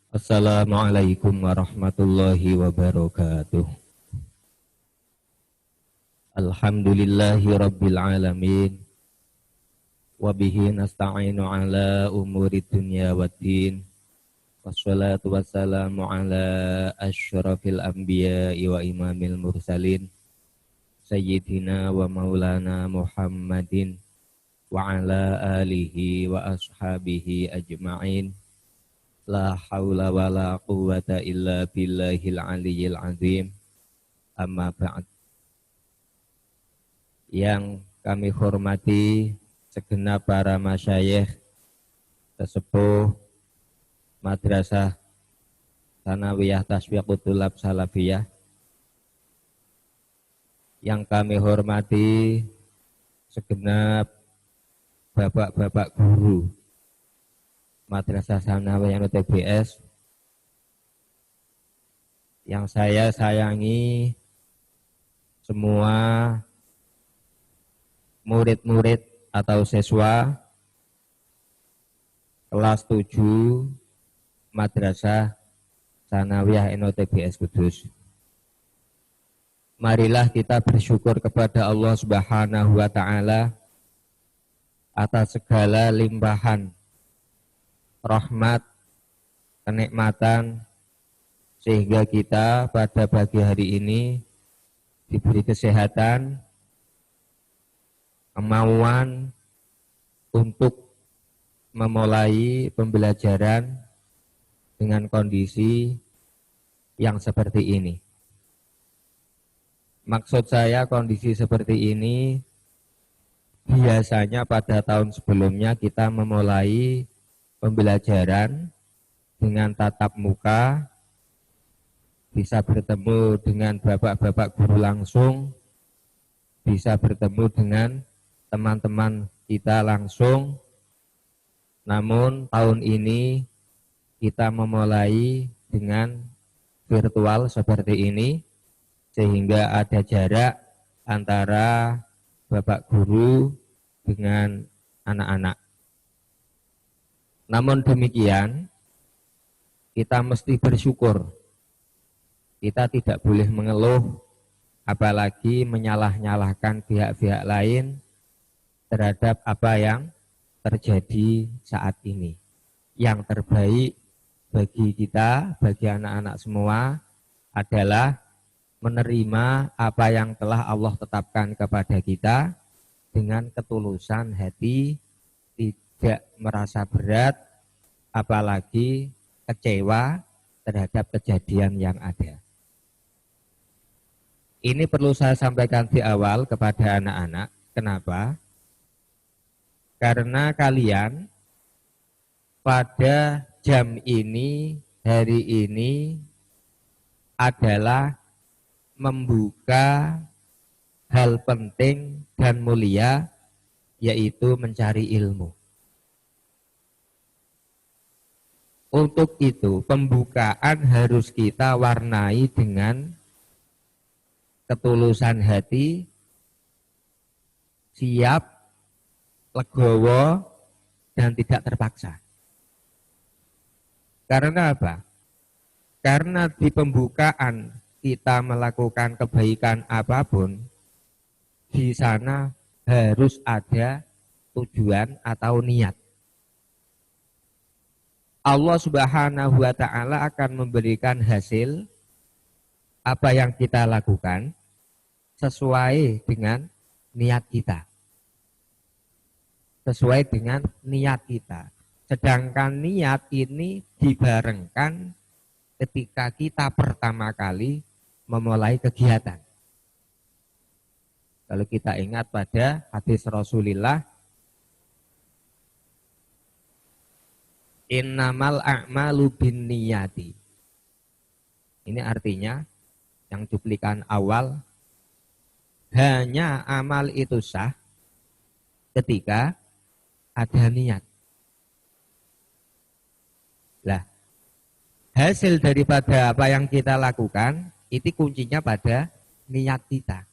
Assalamualaikum warahmatullahi wabarakatuh. Alhamdulillahi rabbil alamin. Wabihi nasta'inu ala umuri dunya waddin. Wassalatu wassalamu ala asyrafil anbiya'i wa imamil mursalin. Sayyidina wa maulana Muhammadin. Wa ala alihi wa ashabihi ajma'in. La haula wa la quwwata illa billahil aliyyil azim. Amma ba'd. Yang kami hormati segenap para masyayikh, sesepuh Madrasah Tsanawiyah Tasfiqut Thulab Salafiyah. Yang kami hormati segenap bapak-bapak guru Madrasah Tsanawiyah TBS, yang saya sayangi semua murid-murid atau siswa kelas 7 Madrasah Tsanawiyah TBS Kudus. Marilah kita bersyukur kepada Allah Subhanahu wa taala atas segala limpahan rahmat, kenikmatan, sehingga kita pada pagi hari ini diberi kesehatan, kemauan untuk memulai pembelajaran dengan kondisi yang seperti ini. Maksud saya kondisi seperti ini, biasanya pada tahun sebelumnya kita memulai pembelajaran dengan tatap muka, bisa bertemu dengan bapak-bapak guru langsung, bisa bertemu dengan teman-teman kita langsung. Namun tahun ini kita memulai dengan virtual seperti ini, sehingga ada jarak antara bapak guru dengan anak-anak. Namun demikian, kita mesti bersyukur. Kita tidak boleh mengeluh, apalagi menyalah-nyalahkan pihak-pihak lain terhadap apa yang terjadi saat ini. Yang terbaik bagi kita, bagi anak-anak semua adalah menerima apa yang telah Allah tetapkan kepada kita dengan ketulusan hati, tidak merasa berat, apalagi kecewa terhadap kejadian yang ada. Ini perlu saya sampaikan di awal kepada anak-anak. Kenapa? Karena kalian pada jam ini, hari ini adalah membuka hal penting dan mulia, yaitu mencari ilmu. Untuk itu, pembukaan harus kita warnai dengan ketulusan hati, siap, legowo, dan tidak terpaksa. Karena apa? Karena di pembukaan kita melakukan kebaikan apapun, di sana harus ada tujuan atau niat. Allah Subhanahu wa taala akan memberikan hasil apa yang kita lakukan sesuai dengan niat kita. Sesuai dengan niat kita. Sedangkan niat ini dibarengkan ketika kita pertama kali memulai kegiatan. Kalau kita ingat pada hadis Rasulullah, innamal a'malu binniyati. Ini artinya yang cuplikan awal, hanya amal itu sah ketika ada niat. Lah, hasil daripada apa yang kita lakukan itu kuncinya pada niat kita.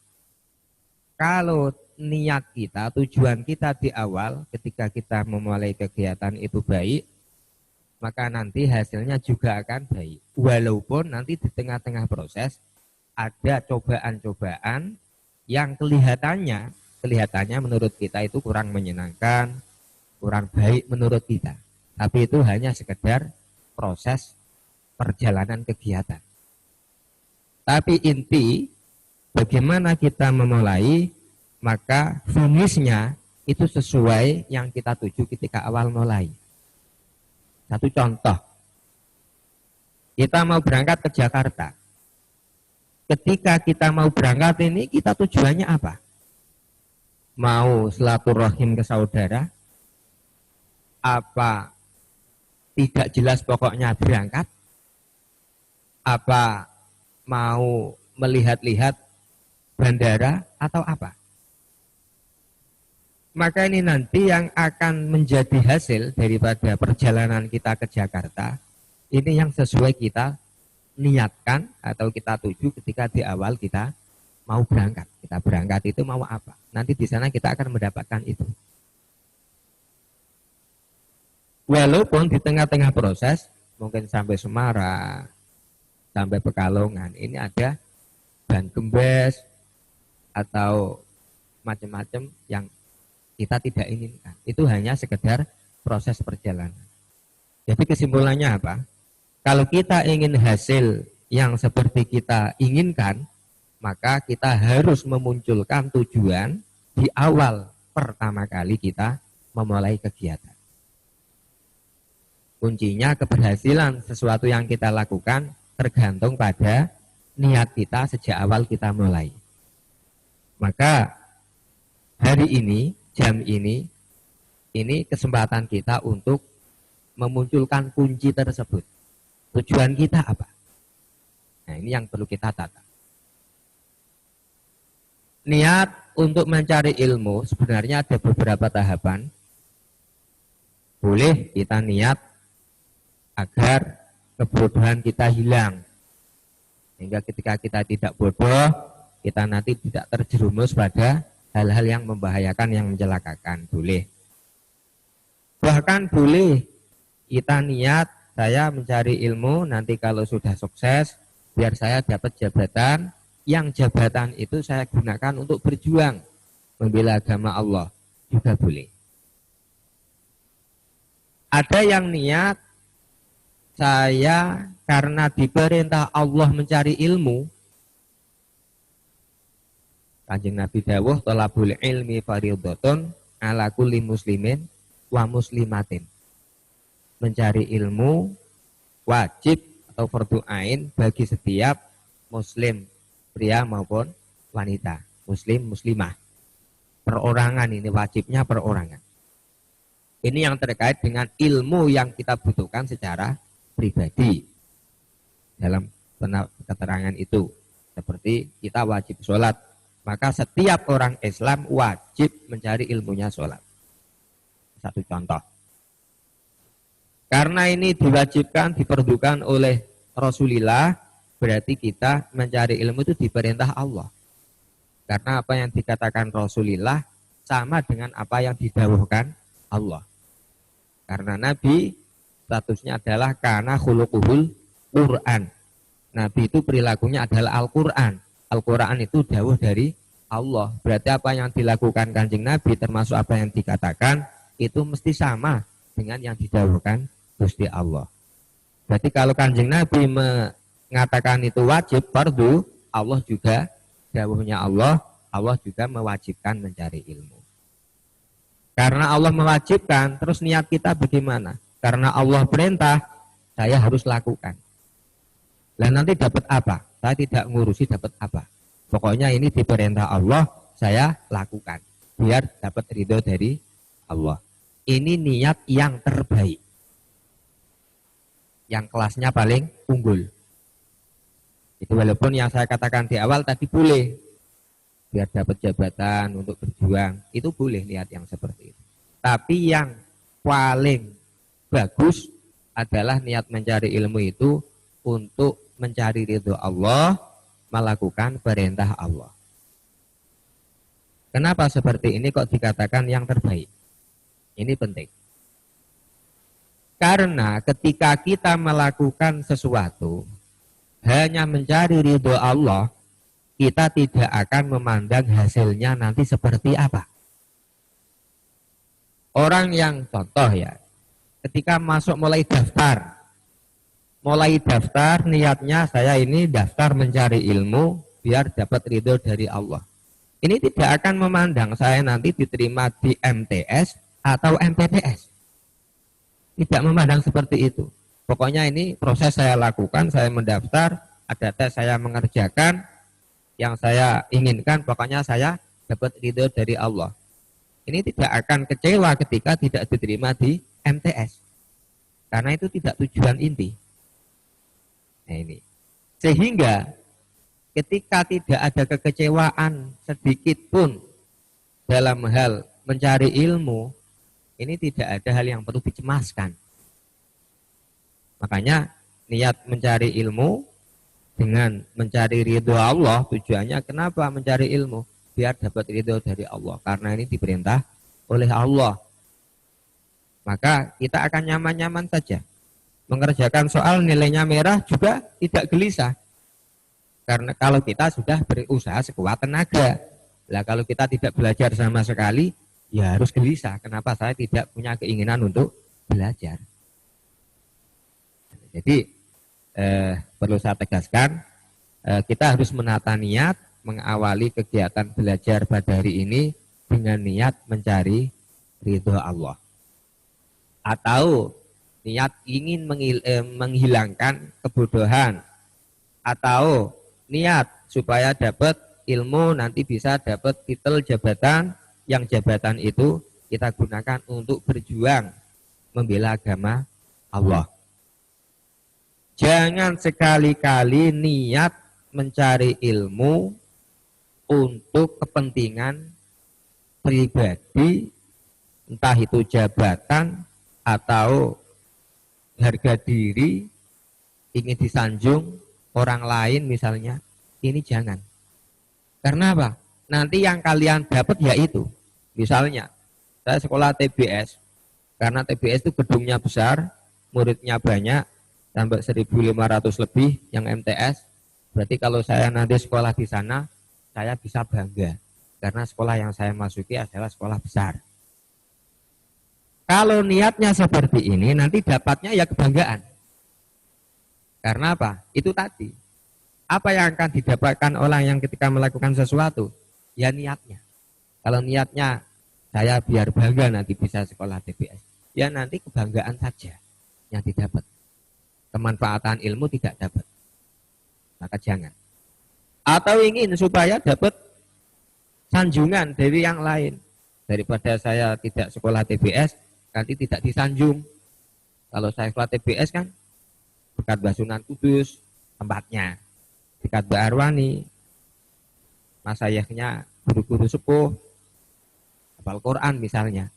Kalau niat kita, tujuan kita di awal ketika kita memulai kegiatan itu baik, maka nanti hasilnya juga akan baik. Walaupun nanti di tengah-tengah proses ada cobaan-cobaan yang kelihatannya menurut kita itu kurang menyenangkan, kurang baik menurut kita. Tapi itu hanya sekedar proses perjalanan kegiatan. Tapi inti bagaimana kita memulai, maka finishnya itu sesuai yang kita tuju ketika awal mulai. Satu contoh, kita mau berangkat ke Jakarta. Ketika kita mau berangkat ini, kita tujuannya apa? Mau silaturahim ke saudara? Apa tidak jelas pokoknya berangkat? Apa mau melihat-lihat bandara atau apa? Maka ini nanti yang akan menjadi hasil daripada perjalanan kita ke Jakarta, ini yang sesuai kita niatkan atau kita tuju ketika di awal kita mau berangkat. Kita berangkat itu mau apa? Nanti di sana kita akan mendapatkan itu. Walaupun di tengah-tengah proses, mungkin sampai Semarang, sampai Pekalongan, ini ada ban gembes atau macam-macam yang kita tidak inginkan. Itu hanya sekedar proses perjalanan. Jadi kesimpulannya apa? Kalau kita ingin hasil yang seperti kita inginkan, maka kita harus memunculkan tujuan di awal pertama kali kita memulai kegiatan. Kuncinya keberhasilan sesuatu yang kita lakukan tergantung pada niat kita sejak awal kita mulai. Maka hari ini, jam ini kesempatan kita untuk memunculkan kunci tersebut. Tujuan kita apa? Nah, ini yang perlu kita tata. Niat untuk mencari ilmu sebenarnya ada beberapa tahapan. Boleh kita niat agar kebodohan kita hilang. Sehingga ketika kita tidak bodoh, kita nanti tidak terjerumus pada hal-hal yang membahayakan, yang mencelakakan. Boleh. Bahkan boleh kita niat, saya mencari ilmu, nanti kalau sudah sukses, biar saya dapat jabatan, yang jabatan itu saya gunakan untuk berjuang, membela agama Allah, juga boleh. Ada yang niat, saya karena diperintah Allah mencari ilmu, Kanjeng Nabi dawuh thalabul ilmi fardhatun ala kulli muslimin wa muslimatin. Mencari ilmu wajib atau fardhu ain bagi setiap muslim, pria maupun wanita, muslim muslimah. Perorangan ini wajibnya perorangan. Ini yang terkait dengan ilmu yang kita butuhkan secara pribadi. Dalam keterangan itu, seperti kita wajib sholat, maka setiap orang Islam wajib mencari ilmunya sholat. Satu contoh. Karena ini diwajibkan, diperlukan oleh Rasulullah, berarti kita mencari ilmu itu diperintah Allah. Karena apa yang dikatakan Rasulullah sama dengan apa yang didhawuhkan Allah. Karena Nabi statusnya adalah kana khuluquhul Quran. Nabi itu perilakunya adalah Al-Quran. Al-Quran itu dawuh dari Allah. Berarti apa yang dilakukan Kanjeng Nabi termasuk apa yang dikatakan itu mesti sama dengan yang didawuhkan Gusti Allah. Berarti kalau Kanjeng Nabi mengatakan itu wajib fardu, Allah juga dawuhnya Allah juga mewajibkan mencari ilmu. Karena Allah mewajibkan, terus niat kita bagaimana? Karena Allah perintah, saya harus lakukan. Lah nanti dapat apa? Saya tidak ngurusi dapat apa. Pokoknya ini diperintah Allah, saya lakukan. Biar dapat ridho dari Allah. Ini niat yang terbaik. Yang kelasnya paling unggul. Itu walaupun yang saya katakan di awal tadi boleh. Biar dapat jabatan untuk berjuang. Itu boleh niat yang seperti itu. Tapi yang paling bagus adalah niat mencari ilmu itu untuk mencari ridho Allah, melakukan perintah Allah. Kenapa seperti ini kok dikatakan yang terbaik? Ini penting. Karena ketika kita melakukan sesuatu hanya mencari ridho Allah, kita tidak akan memandang hasilnya nanti seperti apa. Orang yang contoh ya, ketika masuk mulai daftar niatnya saya ini daftar mencari ilmu biar dapat ridho dari Allah. Ini tidak akan memandang saya nanti diterima di MTS atau MTPS. Tidak memandang seperti itu. Pokoknya ini proses saya lakukan, saya mendaftar, ada tes saya mengerjakan, yang saya inginkan pokoknya saya dapat ridho dari Allah. Ini tidak akan kecewa ketika tidak diterima di MTS. Karena itu tidak tujuan inti. Nah ini. Sehingga ketika tidak ada kekecewaan sedikit pun dalam hal mencari ilmu, ini tidak ada hal yang perlu dicemaskan. Makanya niat mencari ilmu dengan mencari ridho Allah, tujuannya kenapa mencari ilmu? Biar dapat ridho dari Allah. Karena ini diperintah oleh Allah. Maka kita akan nyaman-nyaman saja. Mengerjakan soal nilainya merah juga tidak gelisah. Karena kalau kita sudah berusaha sekuat tenaga. Lah kalau kita tidak belajar sama sekali, ya harus gelisah. Kenapa saya tidak punya keinginan untuk belajar? Jadi perlu saya tegaskan, kita harus menata niat, mengawali kegiatan belajar pada hari ini dengan niat mencari ridho Allah. Atau niat ingin menghilangkan kebodohan. Atau niat supaya dapat ilmu nanti bisa dapat titel jabatan, yang jabatan itu kita gunakan untuk berjuang membela agama Allah. Jangan sekali-kali niat mencari ilmu untuk kepentingan pribadi, entah itu jabatan atau harga diri, ingin disanjung orang lain misalnya, ini jangan. Karena apa? Nanti yang kalian dapat yaitu, misalnya saya sekolah TBS, karena TBS itu gedungnya besar, muridnya banyak, sampai 1.500 lebih yang MTS, berarti kalau saya nanti sekolah di sana, saya bisa bangga. Karena sekolah yang saya masuki adalah sekolah besar. Kalau niatnya seperti ini, nanti dapatnya ya kebanggaan. Karena apa? Itu tadi. Apa yang akan didapatkan orang yang ketika melakukan sesuatu? Ya niatnya. Kalau niatnya, saya biar bangga nanti bisa sekolah TBS. Ya nanti kebanggaan saja yang didapat. Kemanfaatan ilmu tidak dapat. Maka jangan. Atau ingin supaya dapat sanjungan dari yang lain. Daripada saya tidak sekolah TBS, nanti tidak disanjung. Kalau saya sekolah TBS kan, dekat Basunan Kudus, tempatnya. Dekat Mbak Arwani, mas ayahnya guru-guru sepuh, hafal Quran misalnya.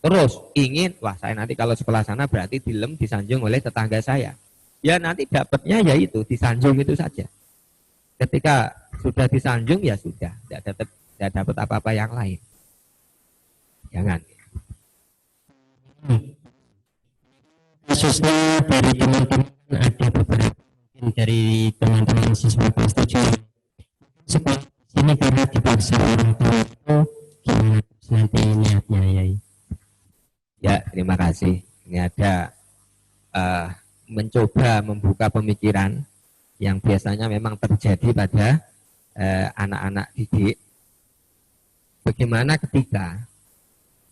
Terus ingin, wah saya nanti kalau sekolah sana berarti disanjung oleh tetangga saya. Ya nanti dapatnya ya itu, disanjung itu saja. Ketika sudah disanjung ya sudah, tidak dapat apa-apa yang lain. Jangan. Khususnya dari teman-teman ada beberapa dari teman-teman siswa kelas 7 sekolah ini karena dipaksa orang tua itu gimana nanti niatnya ya? Ya terima kasih. Ini ada mencoba membuka pemikiran yang biasanya memang terjadi pada anak-anak didik. Bagaimana ketika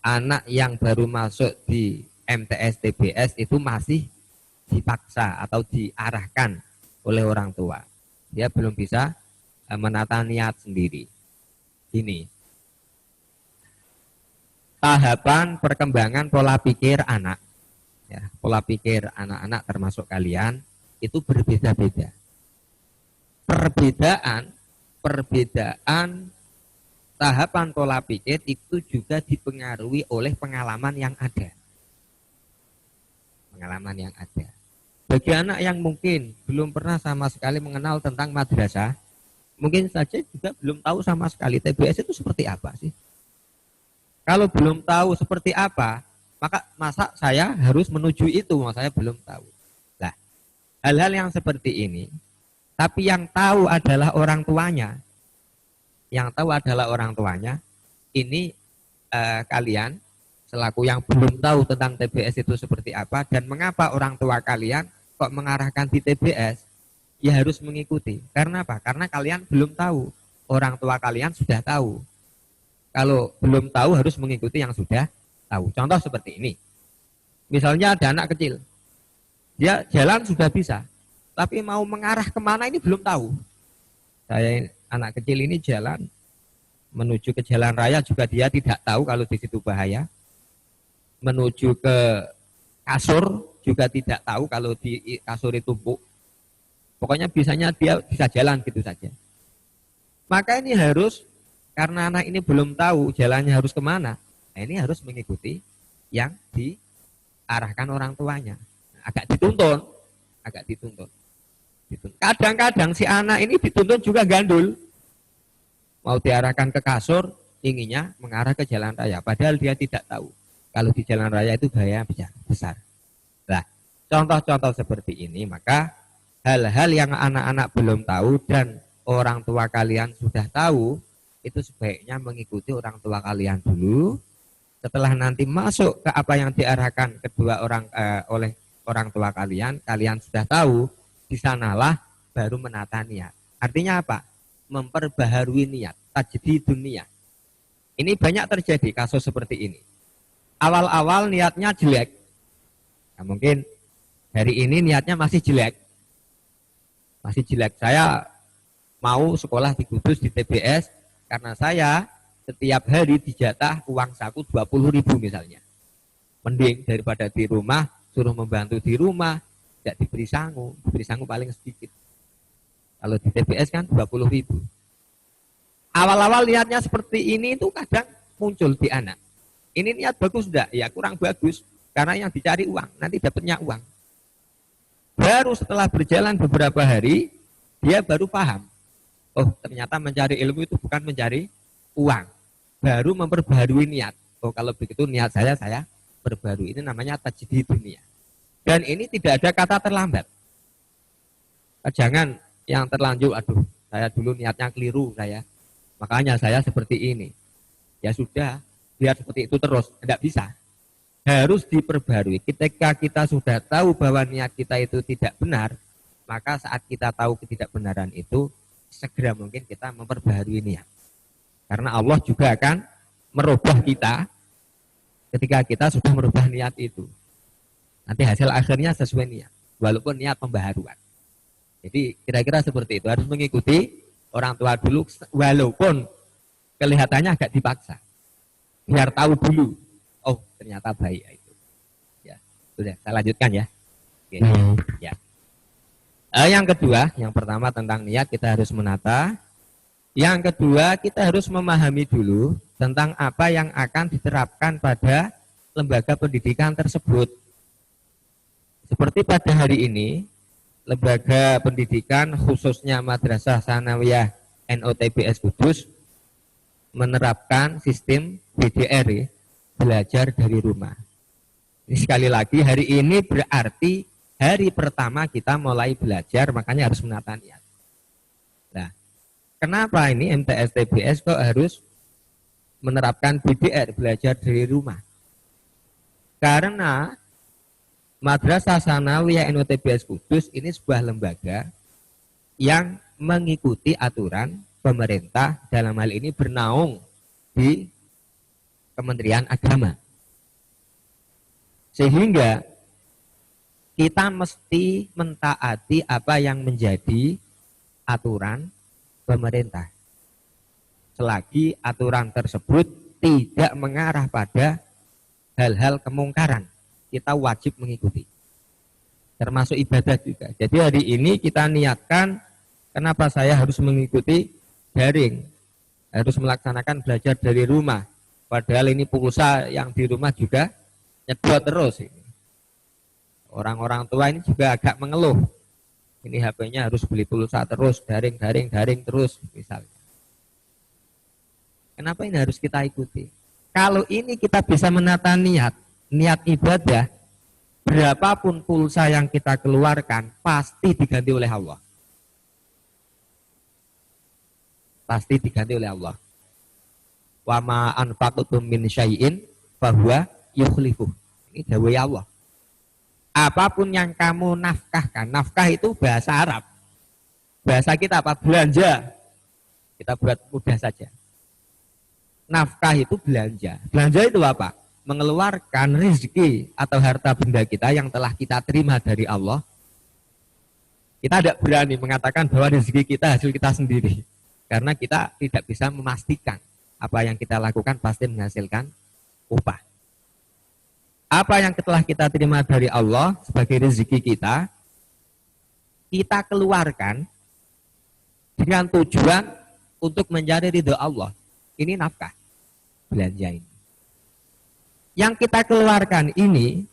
anak yang baru masuk di MTS TBS itu masih dipaksa atau diarahkan oleh orang tua. Dia belum bisa menata niat sendiri. Ini tahapan perkembangan pola pikir anak. Ya, pola pikir anak-anak termasuk kalian itu berbeda-beda. Perbedaan tahapan pola pikir itu juga dipengaruhi oleh pengalaman yang ada. Pengalaman yang ada. Bagi anak yang mungkin belum pernah sama sekali mengenal tentang madrasah, mungkin saja juga belum tahu sama sekali TBS itu seperti apa sih. Kalau belum tahu seperti apa, Maka masa saya harus menuju itu, masa saya belum tahu. Nah, hal-hal yang seperti ini, tapi yang tahu adalah orang tuanya. Yang tahu adalah orang tuanya. Ini kalian selaku yang belum tahu tentang TBS itu seperti apa dan mengapa orang tua kalian kok mengarahkan di TBS, ya harus mengikuti. Karena apa? Karena kalian belum tahu. Orang tua kalian sudah tahu. Kalau belum tahu harus mengikuti yang sudah tahu. Contoh seperti ini. Misalnya ada anak kecil. Dia jalan sudah bisa. Tapi mau mengarah kemana ini belum tahu. Saya anak kecil ini jalan menuju ke jalan raya juga dia tidak tahu kalau di situ bahaya. Menuju ke kasur juga tidak tahu kalau di kasur itu empuk. Pokoknya bisanya dia bisa jalan gitu saja. Maka ini harus, karena anak ini belum tahu jalannya harus kemana, nah ini harus mengikuti yang diarahkan orang tuanya. Agak dituntun. Kadang-kadang si anak ini dituntun juga gandul. Mau diarahkan ke kasur, inginnya mengarah ke jalan raya. Padahal dia tidak tahu kalau di jalan raya itu bahaya besar. Nah, contoh-contoh seperti ini, maka hal-hal yang anak-anak belum tahu dan orang tua kalian sudah tahu, itu sebaiknya mengikuti orang tua kalian dulu. Setelah nanti masuk ke apa yang diarahkan oleh orang tua kalian, kalian sudah tahu, di sanalah baru menata niat. Artinya apa? Memperbaharui niat, tajdidun niat. Ini banyak terjadi kasus seperti ini. Awal-awal niatnya jelek. Nah, mungkin hari ini niatnya masih jelek. Saya mau sekolah di Kudus di TBS karena saya setiap hari dijatah uang saku 20.000 misalnya. Mending daripada di rumah suruh membantu di rumah, tidak diberi sangu paling sedikit. Kalau di TBS kan 20.000. Awal-awal niatnya seperti ini itu kadang muncul di anak. Ini niat bagus enggak? Ya kurang bagus. Karena yang dicari uang, nanti dapatnya uang. Baru setelah berjalan beberapa hari, dia baru paham. Oh, ternyata mencari ilmu itu bukan mencari uang. Baru memperbaharui niat. Oh, kalau begitu niat saya perbarui. Ini namanya tajdid dunia. Dan ini tidak ada kata terlambat. Jangan yang terlanjur, aduh, saya dulu niatnya keliru makanya saya seperti ini. Ya sudah, biar seperti itu terus, tidak bisa. Harus diperbarui. Ketika kita sudah tahu bahwa niat kita itu tidak benar, maka saat kita tahu ketidakbenaran itu, segera mungkin kita memperbarui niat. Karena Allah juga akan merubah kita ketika kita sudah merubah niat itu. Nanti hasil akhirnya sesuai niat, walaupun niat pembaharuan. Jadi kira-kira seperti itu, harus mengikuti orang tua dulu walaupun kelihatannya agak dipaksa. Biar tahu dulu, oh ternyata baik itu. Ya, sudah saya lanjutkan ya. Oke. Ya. Yang kedua, yang pertama tentang niat kita harus menata. Yang kedua, kita harus memahami dulu tentang apa yang akan diterapkan pada lembaga pendidikan tersebut. Seperti pada hari ini, lembaga pendidikan khususnya Madrasah Tsanawiyah NOTBS Kudus menerapkan sistem BDR, belajar dari rumah. Ini sekali lagi hari ini berarti hari pertama kita mulai belajar, makanya harus menata niat. Nah, kenapa ini MTS TBS kok harus menerapkan BDR, belajar dari rumah? Karena Madrasah Tsanawiyah NOTBS Kudus ini sebuah lembaga yang mengikuti aturan pemerintah, dalam hal ini bernaung di Kementerian Agama. Sehingga kita mesti mentaati apa yang menjadi aturan pemerintah. Selagi aturan tersebut tidak mengarah pada hal-hal kemungkaran, kita wajib mengikuti. Termasuk ibadah juga. Jadi hari ini kita niatkan, kenapa saya harus mengikuti daring, harus melaksanakan belajar dari rumah. Padahal ini pulsa yang di rumah juga nyedot terus. Orang-orang tua ini juga agak mengeluh. Ini HP-nya harus beli pulsa terus, daring terus misalnya. Kenapa ini harus kita ikuti? Kalau ini kita bisa menata niat, niat ibadah, berapapun pulsa yang kita keluarkan pasti diganti oleh Allah. Pasti diganti oleh Allah. Wa ma anfaqtum min syai'in fahuwa yukhlifuh. Ini dawuh Allah. Apapun yang kamu nafkahkan, nafkah itu bahasa Arab. Bahasa kita apa? Belanja. Kita buat mudah saja. Nafkah itu belanja. Belanja itu apa? Mengeluarkan rezeki atau harta benda kita yang telah kita terima dari Allah. Kita tidak berani mengatakan bahwa rezeki kita hasil kita sendiri. Karena kita tidak bisa memastikan apa yang kita lakukan pasti menghasilkan upah. Apa yang telah kita terima dari Allah sebagai rezeki kita, kita keluarkan dengan tujuan untuk mencari ridho Allah. Ini nafkah, belanja ini. Yang kita keluarkan ini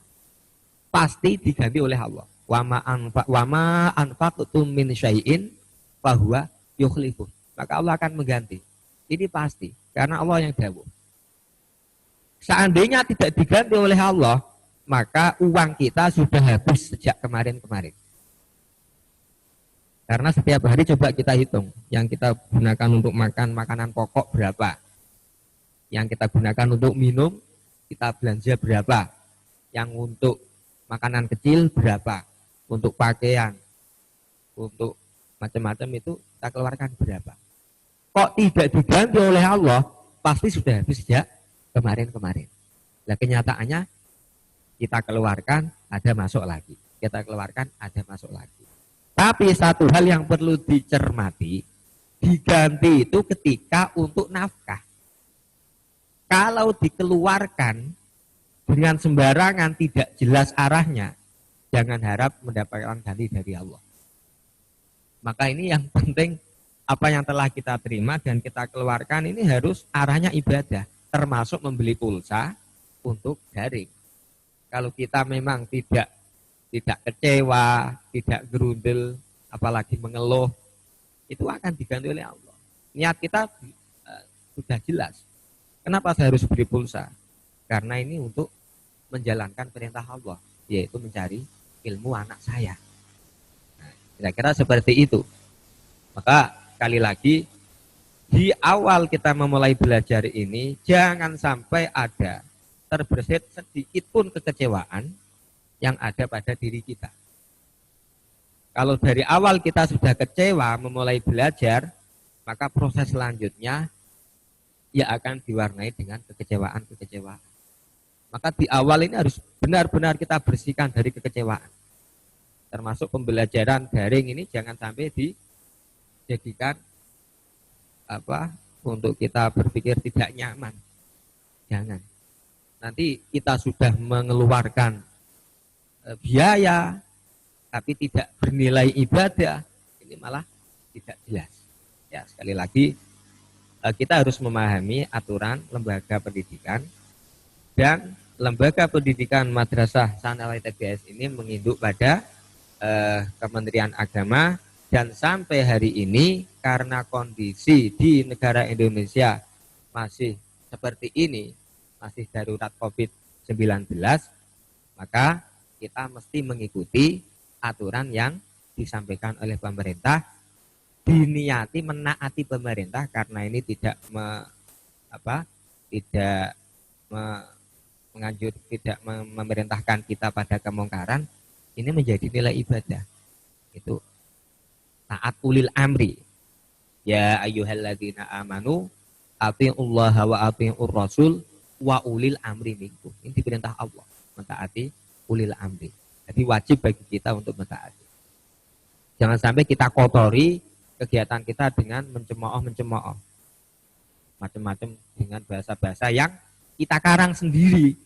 pasti diganti oleh Allah. Wa ma anfaqtum min syai'in fahuwa yukhlifuh. Maka Allah akan mengganti. Ini pasti, karena Allah yang dawuh. Seandainya tidak diganti oleh Allah, maka uang kita sudah habis sejak kemarin-kemarin. Karena setiap hari coba kita hitung, yang kita gunakan untuk makan makanan pokok berapa, yang kita gunakan untuk minum, kita belanja berapa, yang untuk makanan kecil berapa, untuk pakaian, untuk macam-macam itu kita keluarkan berapa. Kok tidak diganti oleh Allah, pasti sudah habis sejak kemarin-kemarin. Nah kenyataannya kita keluarkan ada masuk lagi, kita keluarkan ada masuk lagi. Tapi satu hal yang perlu dicermati, diganti itu ketika untuk nafkah. Kalau dikeluarkan dengan sembarangan tidak jelas arahnya, jangan harap mendapatkan ganti dari Allah. Maka ini yang penting, apa yang telah kita terima dan kita keluarkan ini harus arahnya ibadah, termasuk membeli pulsa untuk daring. Kalau kita memang tidak kecewa, tidak gerundel, apalagi mengeluh, itu akan diganti oleh Allah. Niat kita sudah jelas. Kenapa saya harus beli pulsa? Karena ini untuk menjalankan perintah Allah, yaitu mencari ilmu anak saya. Nah, kira-kira seperti itu. Maka sekali lagi, di awal kita memulai belajar ini, jangan sampai ada terbersit sedikit pun kekecewaan yang ada pada diri kita. Kalau dari awal kita sudah kecewa memulai belajar, maka proses selanjutnya ya akan diwarnai dengan kekecewaan-kekecewaan. Maka di awal ini harus benar-benar kita bersihkan dari kekecewaan. Termasuk pembelajaran daring ini jangan sampai dijadikan untuk kita berpikir tidak nyaman. Jangan. Nanti kita sudah mengeluarkan biaya tapi tidak bernilai ibadah, ini malah tidak jelas. Ya, sekali lagi kita harus memahami aturan lembaga pendidikan, dan lembaga pendidikan Madrasah Sanawiyah TBS ini menginduk pada Kementerian Agama, dan sampai hari ini karena kondisi di negara Indonesia masih seperti ini, masih darurat COVID-19, maka kita mesti mengikuti aturan yang disampaikan oleh pemerintah, diniati menaati pemerintah karena ini tidak memerintahkan kita pada kemungkaran, ini menjadi nilai ibadah. Itu taat ulil amri. Ya ayyuhalladzina amanu atiullaha wa atiur rasul wa ulil amri minkum. Ini diperintah Allah mentaati ulil amri. Jadi wajib bagi kita untuk mentaati. Jangan sampai kita kotori kegiatan kita dengan mencemooh macam-macam dengan bahasa-bahasa yang kita karang sendiri,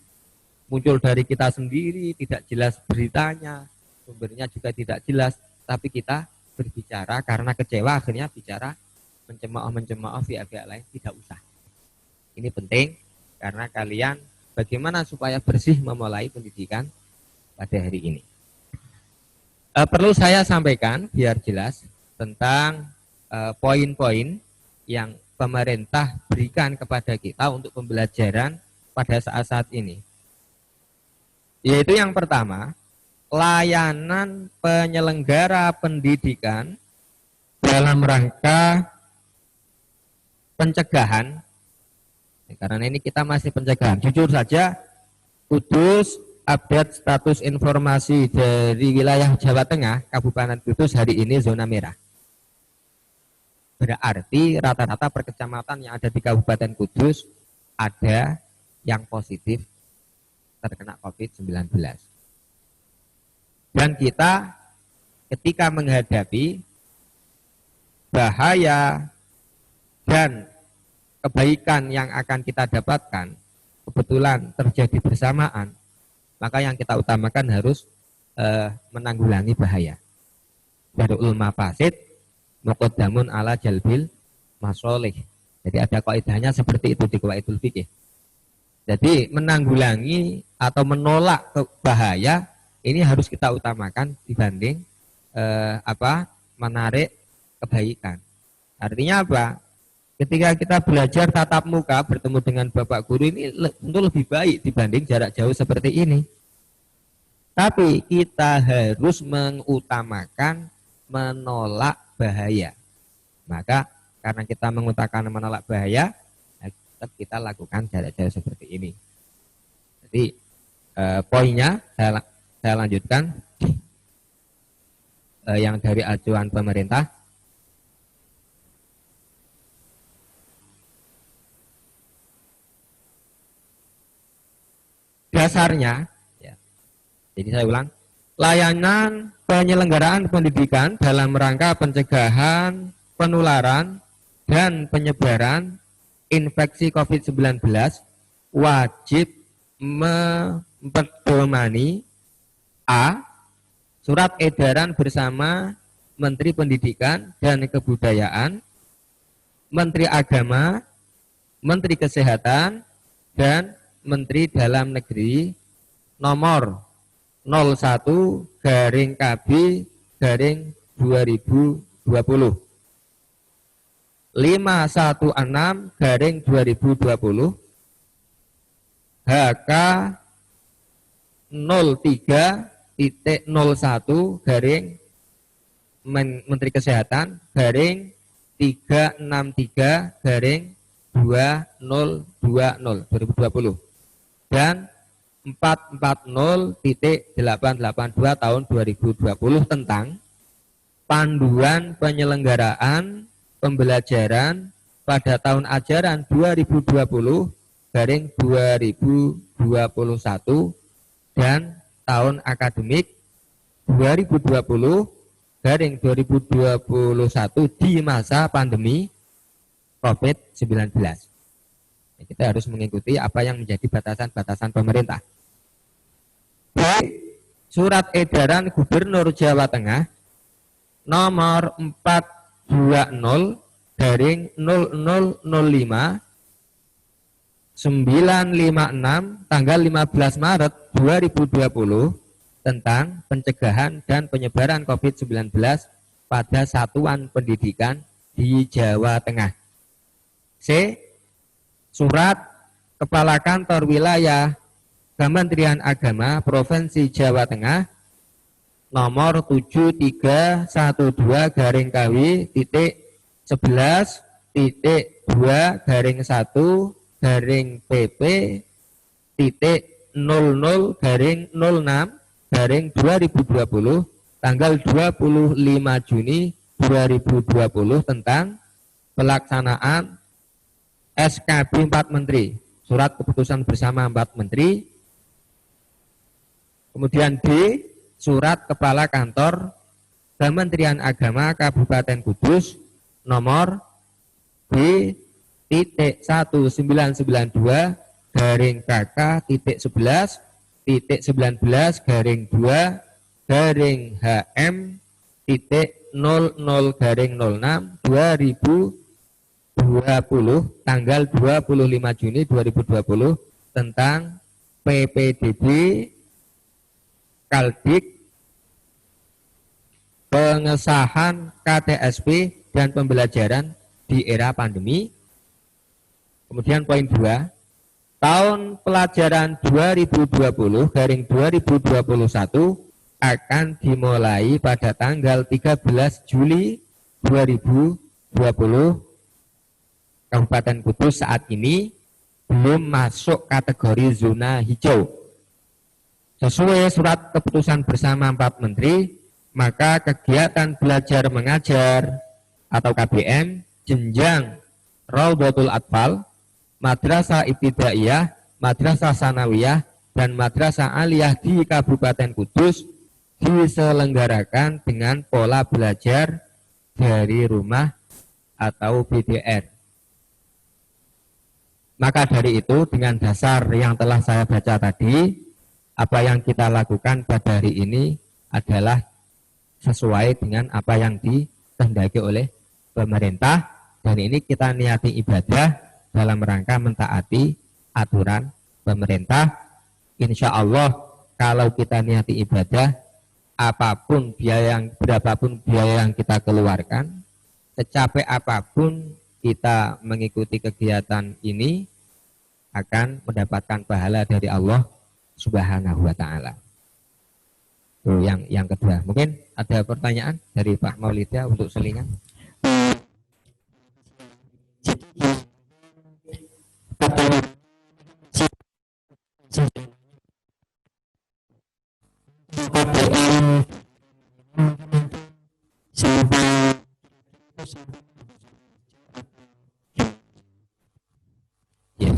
muncul dari kita sendiri, tidak jelas beritanya, sumbernya juga tidak jelas, tapi kita berbicara karena kecewa akhirnya bicara mencemooh pihak-pihak lain. Tidak usah. Ini penting karena kalian bagaimana supaya bersih memulai pendidikan pada hari ini. Perlu saya sampaikan biar jelas tentang poin-poin yang pemerintah berikan kepada kita untuk pembelajaran pada saat-saat ini. Yaitu yang pertama, layanan penyelenggara pendidikan dalam rangka pencegahan. Karena ini kita masih pencegahan. Jujur saja, Kudus update status informasi dari wilayah Jawa Tengah, Kabupaten Kudus hari ini zona merah. Berarti rata-rata per kecamatan yang ada di Kabupaten Kudus ada yang positif terkena COVID-19. Dan kita ketika menghadapi bahaya dan kebaikan yang akan kita dapatkan kebetulan terjadi bersamaan, maka yang kita utamakan harus menanggulangi bahaya. Darul mafasid muqaddamun ala jalbil masolih. Jadi ada kaidahnya seperti itu di qawaidul fikih. Jadi menanggulangi atau menolak bahaya ini harus kita utamakan dibanding menarik kebaikan. Artinya apa? Ketika kita belajar tatap muka bertemu dengan Bapak Guru ini tentu lebih baik dibanding jarak jauh seperti ini. Tapi kita harus mengutamakan menolak bahaya. Maka karena kita mengutamakan menolak bahaya, tetap kita lakukan jarak jauh seperti ini. Jadi poinnya saya lanjutkan yang dari acuan pemerintah. Dasarnya, ya. Jadi saya ulang, layanan penyelenggaraan pendidikan dalam rangka pencegahan penularan dan penyebaran infeksi COVID-19 wajib mempedomani A. Surat edaran bersama Menteri Pendidikan dan Kebudayaan, Menteri Agama, Menteri Kesehatan, dan Menteri Dalam Negeri nomor 01/KB/2020 516/2020 HK 03.01 Menteri Kesehatan /363/2020 dan 440.882 tahun 2020 tentang panduan penyelenggaraan pembelajaran pada tahun ajaran 2020/2021 dan tahun akademik 2020/2021 di masa pandemi COVID-19. Kita harus mengikuti apa yang menjadi batasan-batasan pemerintah. B. Surat edaran Gubernur Jawa Tengah nomor 420/0005 956 tanggal 15 Maret 2020 tentang pencegahan dan penyebaran COVID-19 pada satuan pendidikan di Jawa Tengah. C. Surat Kepala Kantor Wilayah Kementerian Agama Provinsi Jawa Tengah nomor 73/2/PP.00/06/2020 tanggal 25 Juni 2020 tentang pelaksanaan SKB 4 Menteri, surat keputusan bersama 4 Menteri. Kemudian D, surat Kepala Kantor Kementerian Agama Kabupaten Kudus nomor B.11-2-11-2-HM.00/06/2020 tanggal 25 Juni 2020 tentang PPDB Kaldik pengesahan KTSP dan pembelajaran di era pandemi. Kemudian poin 2, tahun pelajaran 2020/2021 akan dimulai pada tanggal 13 Juli 2020. Kabupaten Kudus saat ini belum masuk kategori zona hijau. Sesuai surat keputusan bersama 4 menteri, maka kegiatan belajar mengajar atau KBM jenjang Raudhatul Atfal, Madrasah Ibtidaiyah, Madrasah Sanawiyah, dan Madrasah Aliyah di Kabupaten Kudus diselenggarakan dengan pola belajar dari rumah atau BDR. Maka dari itu, dengan dasar yang telah saya baca tadi, apa yang kita lakukan pada hari ini adalah sesuai dengan apa yang dikehendaki oleh pemerintah, dan ini kita niati ibadah dalam rangka mentaati aturan pemerintah. Insya Allah kalau kita niati ibadah, berapapun biaya yang kita keluarkan, secapek apapun kita mengikuti kegiatan ini akan mendapatkan pahala dari Allah Subhanahu wa Ta'ala. Yang kedua, mungkin ada pertanyaan dari Pak Maulida untuk selingan. Ya,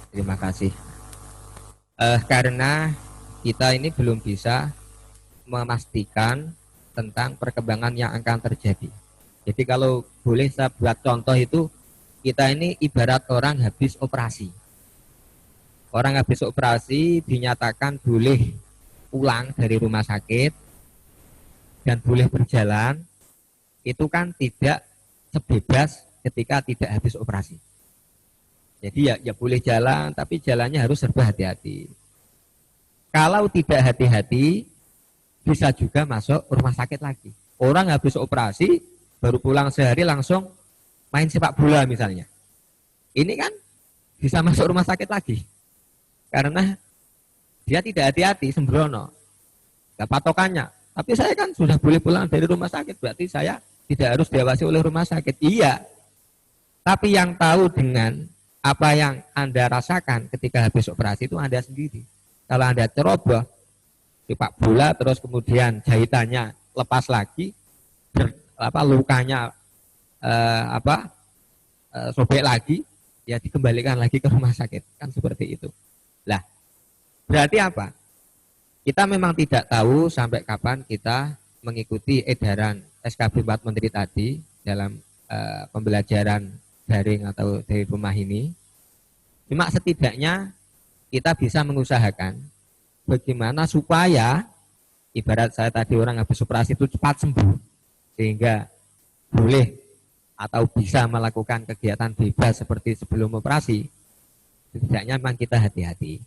terima kasih. Karena kita ini belum bisa memastikan tentang perkembangan yang akan terjadi. Jadi kalau boleh saya buat contoh itu, kita ini ibarat orang habis operasi. Orang habis operasi dinyatakan boleh pulang dari rumah sakit dan boleh berjalan, itu kan tidak sebebas ketika tidak habis operasi. Jadi ya boleh jalan, tapi jalannya harus serba hati-hati. Kalau tidak hati-hati, bisa juga masuk rumah sakit lagi. Orang habis operasi, baru pulang sehari langsung main sepak bola misalnya. Ini kan bisa masuk rumah sakit lagi. Karena dia tidak hati-hati, sembrono. Gak patokannya. Tapi saya kan sudah boleh pulang dari rumah sakit, berarti saya tidak harus diawasi oleh rumah sakit. Iya. Tapi yang tahu dengan apa yang Anda rasakan ketika habis operasi itu Anda sendiri. Kalau Anda ceroboh, sepak bola, terus kemudian jahitannya lepas lagi, lukanya sobek lagi, ya dikembalikan lagi ke rumah sakit. Kan seperti itu. Lah, berarti apa? Kita memang tidak tahu sampai kapan kita mengikuti edaran SKB 4 Menteri tadi dalam pembelajaran daring atau dari rumah ini. Cuma setidaknya kita bisa mengusahakan bagaimana supaya ibarat saya tadi orang habis operasi itu cepat sembuh sehingga boleh atau bisa melakukan kegiatan bebas seperti sebelum operasi. Setidaknya memang kita hati-hati.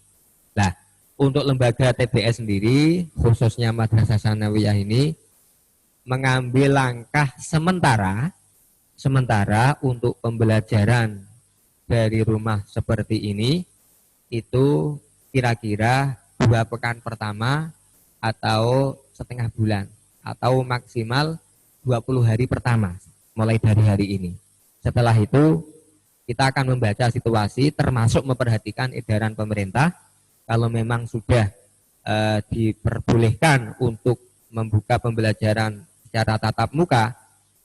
Nah, untuk lembaga TBS sendiri, khususnya Madrasah Sanawiyah ini, mengambil langkah sementara untuk pembelajaran dari rumah seperti ini, itu kira-kira 2 pekan pertama atau setengah bulan, atau maksimal 20 hari pertama, mulai dari hari ini. Setelah itu, kita akan membaca situasi, termasuk memperhatikan edaran pemerintah. Kalau memang sudah diperbolehkan untuk membuka pembelajaran secara tatap muka,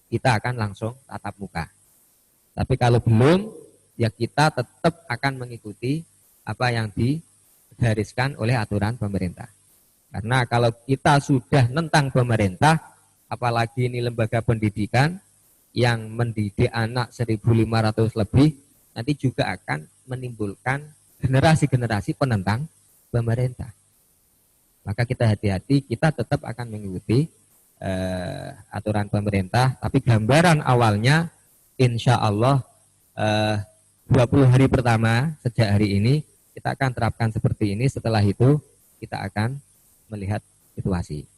kita akan langsung tatap muka. Tapi kalau belum, ya kita tetap akan mengikuti apa yang digariskan oleh aturan pemerintah. Karena kalau kita sudah nentang pemerintah, apalagi ini lembaga pendidikan yang mendidik anak 1.500 lebih, nanti juga akan menimbulkan generasi-generasi penentang pemerintah. Maka kita hati-hati, kita tetap akan mengikuti aturan pemerintah, tapi gambaran awalnya insya Allah 20 hari pertama sejak hari ini kita akan terapkan seperti ini. Setelah itu kita akan melihat situasi.